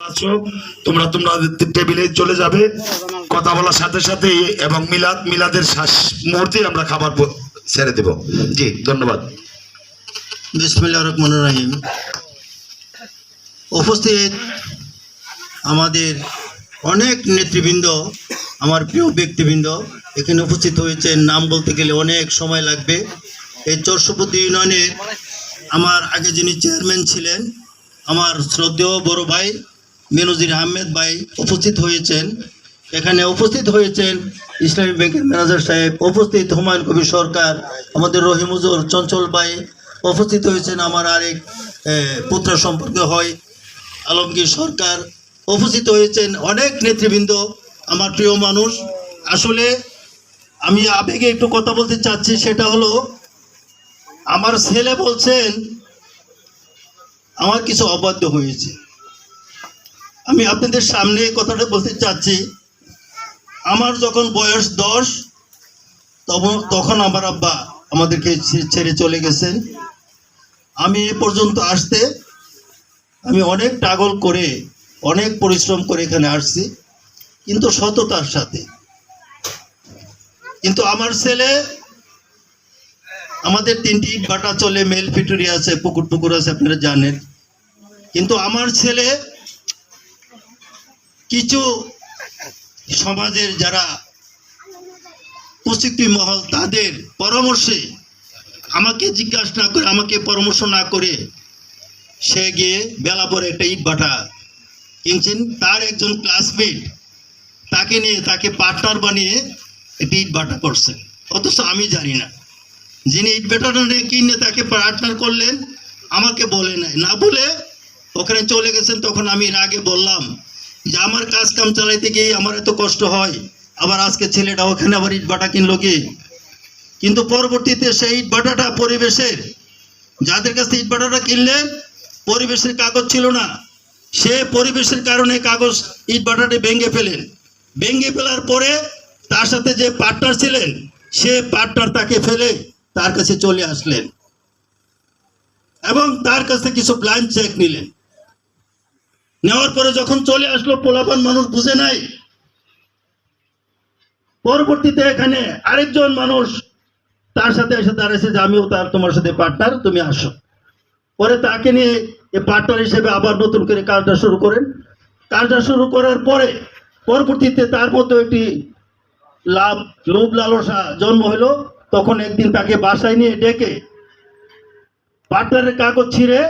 আছো তোমরা টেবিলে চলে যাবে কথা বলার সাথে সাথে এবং মিলাদের মুহূর্তে আমরা খাবার ছেড়ে দেব। জি ধন্যবাদ। বিসমিল্লাহির রহমানির রহিম। উপস্থিত আমাদের অনেক নেতৃবৃন্দ, আমার প্রিয় ব্যক্তিবৃন্দ এখানে উপস্থিত হয়েছেন। নাম বলতে গেলে অনেক সময় লাগবে। এই চরসুপতি ইউনিয়নের আমার আগে যিনি চেয়ারম্যান ছিলেন আমার শ্রদ্ধেয় বড় ভাই মেনজির আহমেদ ভাই উপস্থিত হয়েছেন। এখানে উপস্থিত হয়েছেন ইসলামী ব্যাংকের ম্যানেজার সাহেব, উপস্থিত হুমায়ুন কবির সরকার, আমাদের রহিমুজুর চঞ্চল ভাই উপস্থিত হয়েছেন, আমার আরেক পুত্র সম্পর্কে হয় আলমগীর সরকার উপস্থিত হয়েছেন, অনেক নেতৃবৃন্দ, আমার প্রিয় মানুষ। আসলে আমি আবেগে একটু কথা বলতে চাচ্ছি, সেটা হলো আমার ছেলে বলছেন আমার কিছু অবাধ্য হয়েছে। আমি আপনাদের সামনে কথাটা বলতে চাচ্ছি। আমার যখন বয়স 10 তখন আমার আব্বা আমাদেরকে ছেড়ে চলে গেছেন। আমি এ পর্যন্ত আসতে আমি অনেক টাগল করে অনেক পরিশ্রম করে এখানে আসছি, কিন্তু সততার সাথে। কিন্তু আমার ছেলে, আমাদের 3টি ইটভাটা চলে, মেল ফ্যাক্টরি আছে, পুকুর টুকুর আছে, আপনারা জানেন। কিন্তু আমার ছেলে কিছু সমাজের যারা প্রশিক্ষিত মহল তাদের পরামর্শে আমাকে জিজ্ঞাসা না করে, আমাকে পরামর্শ না করে সে গিয়ে বেলা পরে একটা ইটভাটা কিনছেন। তার একজন ক্লাসমেট তাকে নিয়ে তাকে পার্টনার বানিয়ে একটি ইটভাটা করছেন, অথচ আমি জানি না। যিনি ইটভাটাটা কিনে তাকে পার্টনার করলেন আমাকে বলে নাই, না বলে ওখানে চলে গেছেন। তখন আমি আগে বললাম যে আমার কাজ কাম চালাইতে গিয়ে আমার এত কষ্ট হয়, আবার আজকে ছেলেটা ওখানে আবার ইটভাটা কিনলো কি। কিন্তু পরবর্তীতে সেই ইটভাটাটা পরিবেশের, যাদের কাছ থেকে ইটভাটাটা কিনলেন পরিবেশের কাগজ ছিল না, সে পরিবেশের কারণে কাগজ ইটভাটাটি ভেঙে ফেলেন। ভেঙে ফেলার পরে তার সাথে যে পার্টনার ছিলেন সে পার্টনার তাকে ফেলে তার কাছে চলে আসলেন এবং তার কাছে কিছু ব্ল্যাঙ্ক চেক নিলেন। নেওয়ার পরে যখন চলে আসলো, পোলাপান মানুষ বুঝে নাই। পরবর্তীতে এখানে আরেকজন মানুষ তার সাথে এসে দাঁড়াইছে যে আমিও তোমার সাথে পার্টনার, তুমি আসো। পরে তাকে নিয়ে পার্টনার হিসেবে আবার নতুন করে কাজটা শুরু করেন। কাজটা শুরু করার পরে পরবর্তীতে তার মধ্যে একটি লোভ লালসা জন্ম হলো। তখন একদিন তাকে বাসায় নিয়ে ডেকে পার্টনারের কাগজ ছিঁড়ে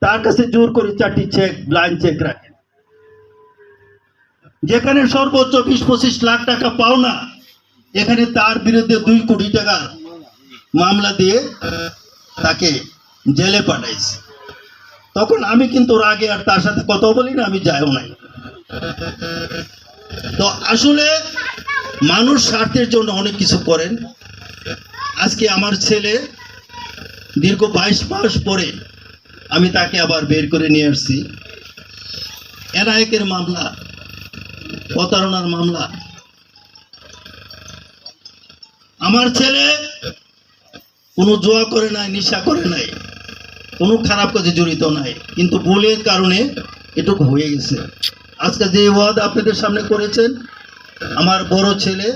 তার কাছে জোর করে 4টি চেক, ব্লাইন্ড চেক রাখেন, যেখানে সর্বোচ্চ 20-25 লাখ টাকা পাওনা। এখানে তার বিরুদ্ধে 2 কোটি টাকা মামলা দিয়ে তাকে জেলে পাঠাইছে। তখন আমি কিন্তু রাগে আর তার সাথে কথা বলি না, আমি যাইও নাই। তো আসলে মানুষ স্বার্থের জন্য অনেক কিছু করেন। আজকে আমার ছেলে দীর্ঘ 22 মাস পরে আমি তাকে আবার বের করে নিয়ে আসছি। এনআইকের মামলা, প্রতারণার মামলা। আমার ছেলে কোনো জুয়া করে নাই, নেশা করে নাই, কোনো খারাপ কাজে জড়িত নাই, কিন্তু ভুলের কারণে এটুকু হয়ে গেছে। আজকে যে ওয়াদ আপনাদের সামনে করেছেন, আমার বড় ছেলে,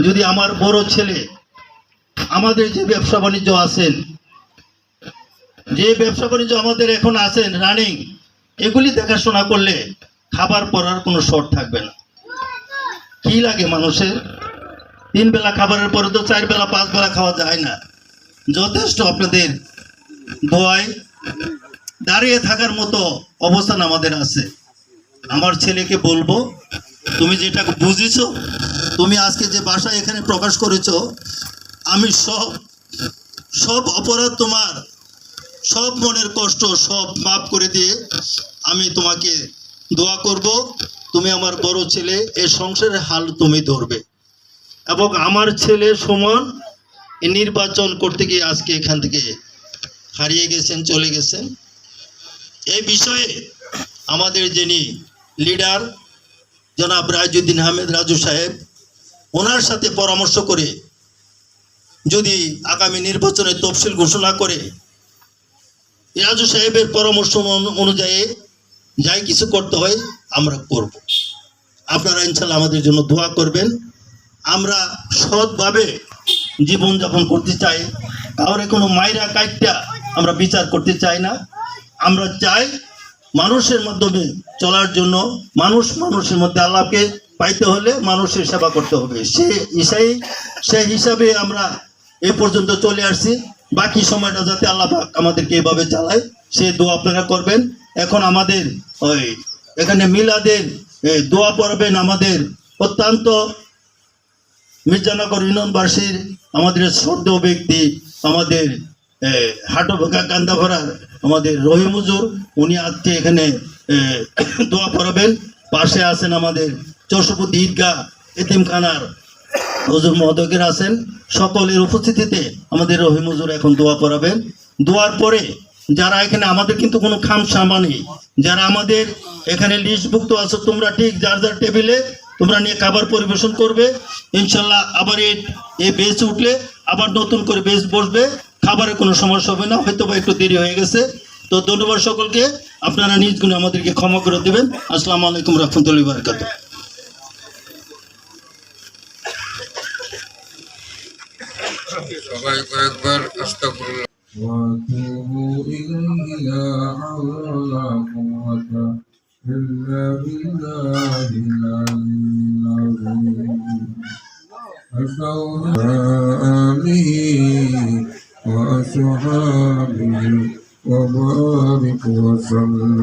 যদি আমার বড় ছেলে আমাদের যে ব্যবসা বাণিজ্য আছেন, যে ব্যবসা বাণিজ্য আমাদের এখন আছেন রানিং, এগুলি দেখাশোনা করলে খাবার পরার কোনো শর্ট থাকবে না। কি লাগে মানুষের? 3 বেলা খাবারের পরে তো 4 বেলা 5 বেলা খাওয়া যায় না। যথেষ্ট আপনাদের দোয়ায় দাঁড়িয়ে থাকার মতো অবস্থান আমাদের আছে। আমার ছেলেকে বলবো, তুমি যেটা বুঝেছো, তুমি আজকে যে ভাষা এখানে প্রকাশ করেছো, আমি সব অপরাধ, তোমার সব মনের কষ্ট সব মাফ করে দিয়ে আমি তোমাকে দোয়া করব। তুমি আমার বড় ছেলে, এই সংসারের হাল তুমি ধরবে। এবং আমার ছেলে সুমন নির্বাচন করতে গিয়ে আজকে এখান থেকে হারিয়ে গেছেন, চলে গেছেন। এই বিষয়ে আমাদের যিনি লিডার জনাব রাজউদ্দিন আহমেদ রাজু সাহেব, ওনার সাথে পরামর্শ করে যদি আগামী নির্বাচনে তফসিল ঘোষণা করে, রাজু সাহেবের পরামর্শ অনুযায়ী যাই কিছু করতে হয় আমরা করব। আপনারা ইনশাল্লাহ আমাদের জন্য দোয়া করবেন। আমরা সৎভাবে জীবনযাপন করতে চাই, কাউরে কোনো মাইরা কাইটটা আমরা বিচার করতে চাই না। আমরা চাই মানুষের মাধ্যমে চলার জন্য, মানুষের মধ্যে আল্লাহকে পাইতে হলে মানুষের সেবা করতে হবে। সে হিসাবে আমরা এ পর্যন্ত চলে আসছি। বাকি সময়টা যাতে আল্লাহ পাক আমাদেরকে এভাবে চালায়, সে দোয়া আপনারা করবেন। এখন আমাদের ওই এখানে মিলাদের দোয়া পড়বেন আমাদের অত্যন্ত মির্জানগর ইউনিয়নবাসীর আমাদের শ্রদ্ধেয় ব্যক্তি, আমাদের হাটভাঙ্গা কান্দাভরার আমাদের রহিম হুজুর। উনি আজকে এখানে দোয়া পড়াবেন। পাশে আছেন আমাদের চৌষপতি ঈদগাহ এতিমখানার হুজুর মহোদয়কের আছেন। সকলের উপস্থিতিতে আমাদের রহিম হুজুর এখন দোয়া পড়াবেন। দোয়ার পরে যারা এখানে, আমাদের কিন্তু কোনো খামসামা নেই, যারা আমাদের এখানে লিস্টভুক্ত আছে, তোমরা ঠিক যার যার টেবিলে তোমরা নিয়ে খাবার পরিবেশন করবে। ইনশাল্লাহ আবার এই বেচ উঠলে আবার নতুন করে বেচ বসবে, খাবারের কোনো সমস্যা হবে না। হয়তো বা একটু দেরি হয়ে গেছে। তো ধন্যবাদ সকলকে, আপনারা নিজ গুণে আমাদেরকে ক্ষমা করে দেবেন। আসসালামু আলাইকুম রহমতুল্লাহি ওয়া বারাকাতুহু। সবাই কয়েকবার আস্তাগফিরুল্লাহ وَأَتُوبُوا إِلَيْهِ لَا حَوْلَ وَلَا قُوَّةَ إِلَّا بِاللَّهِ الْعَلِيِّ الْعَظِيمِ آله وأصحابه وبارك وسلم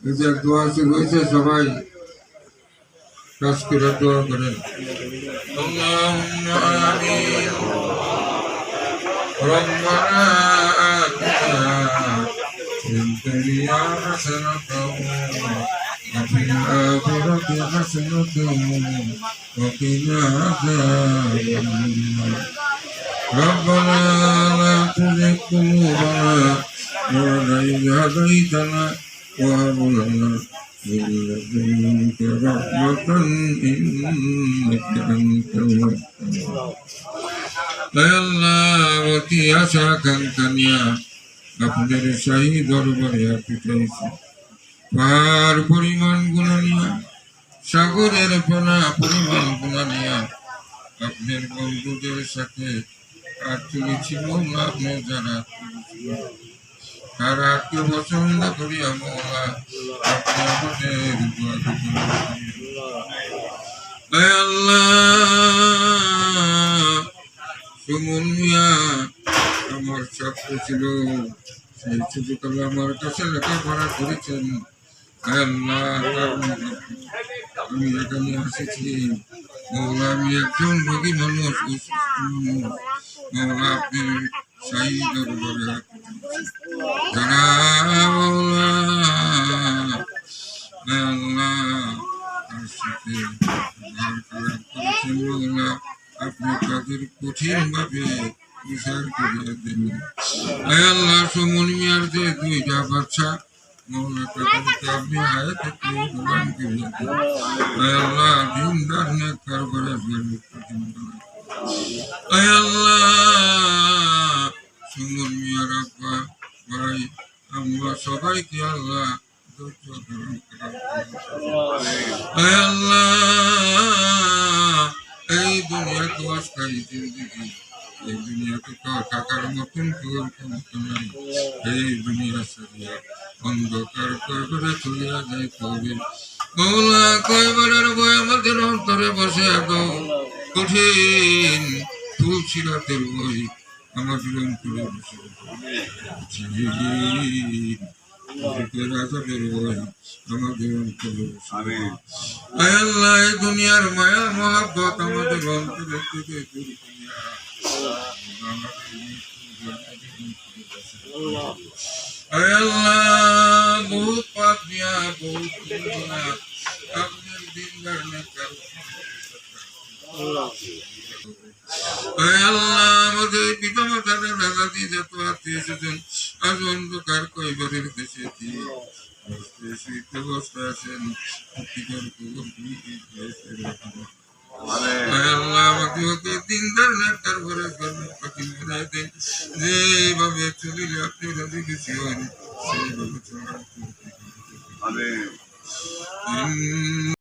إذا دعاء শুরু হয়েছে সবাই تذكرة دعاء করেন اللهم آمين ربنا آتنا في الدنيا حسنة وفي الآخرة حسنة وقنا عذاب النار ربنا لا تزغ قلوبنا بعد إذ هديتنا وهب لنا من لدنك رحمة إنك أنت الوهاب يا الله وكي আশাকান কানিয়া আপনাদের শাহী দরবারে আসতে চাইছি। পাহাড় পরিমাণ গুণা নিয়া, সাগরের ফেনা পরিমাণ গুণা নিয়া আপনার বন্ধুদের সাথে আর তুলেছিল না। আপনি যারা তারা কে পছন্দ করিয়া মৌলা আপনি আমাদের দোয়া কবুল করুন। হে আল্লাহ, সুমন মিয়া আমার স্বপ্ন ছিল, সেই ছোটকালে আমার কাছে লেখাপড়া করেছেন। হে আল্লাহ, আমি এখানে এসেছি মৌলা, আমি একজন রোগী মানুষ, মৌলা আপনি শাহী দরবারে যারা মৌলা আল্লাহ তার সাথে ব্যবহার খারাপ করেছেন মৌলা, আপনি তাদের কঠিন ভাবে বিচার করিয়া দেন। আল্লাহ, সুমন মিয়ার যে দুইটা বাচ্চা মৌলা তাদেরকে আপনি আয় থেকে প্রদান করিয়া দেন। আল্লাহ, দিনদার নেক কারবারের আল্লাহ, সুমন মিয়ার আব্বা ভাই আম্মা সবাইকে আল্লাহ ধৈর্য ধারণ করার আল্লাহ, এই দুনিয়াতে অস্থায়ী জিন্দেগি, এই দুনিয়াতে তো থাকার মতন কেউ ক্ষমতা নাই। এই দুনিয়া ছাড়িয়া অন্ধকার করে চলিয়া যাইতে হবে। মৌলা, কয়বারের বই আমাদের অন্তরে বসে দাও, কঠিন তুলসিরাতের বই আমাদের অন্তরে বসে রাজাদের বই আমাদের অন্তরে বসে। আল্লাহ, এই দুনিয়ার মায়া মহাব্বত আমাদের অন্তরে থেকে দূর করিয়া আল্লাহ, বহুত পাপ দিয়া বহুত আপনার দিন আল্লাহ, আমাদের পিতা মাতাদের দাদা দিয়ে যত আত্মীয় স্বজন আজ অন্ধকার কয়বারের দেশে দিয়ে অবস্থায় আছেন, আল্লাহ আমাকে ওকে দিনদার নেককার করে কঠিন বানায় দেন, যেভাবে চলিলে আপনি রাজি খুশি হন সেইভাবে চলার তৌফিক আমাকে দান করুন।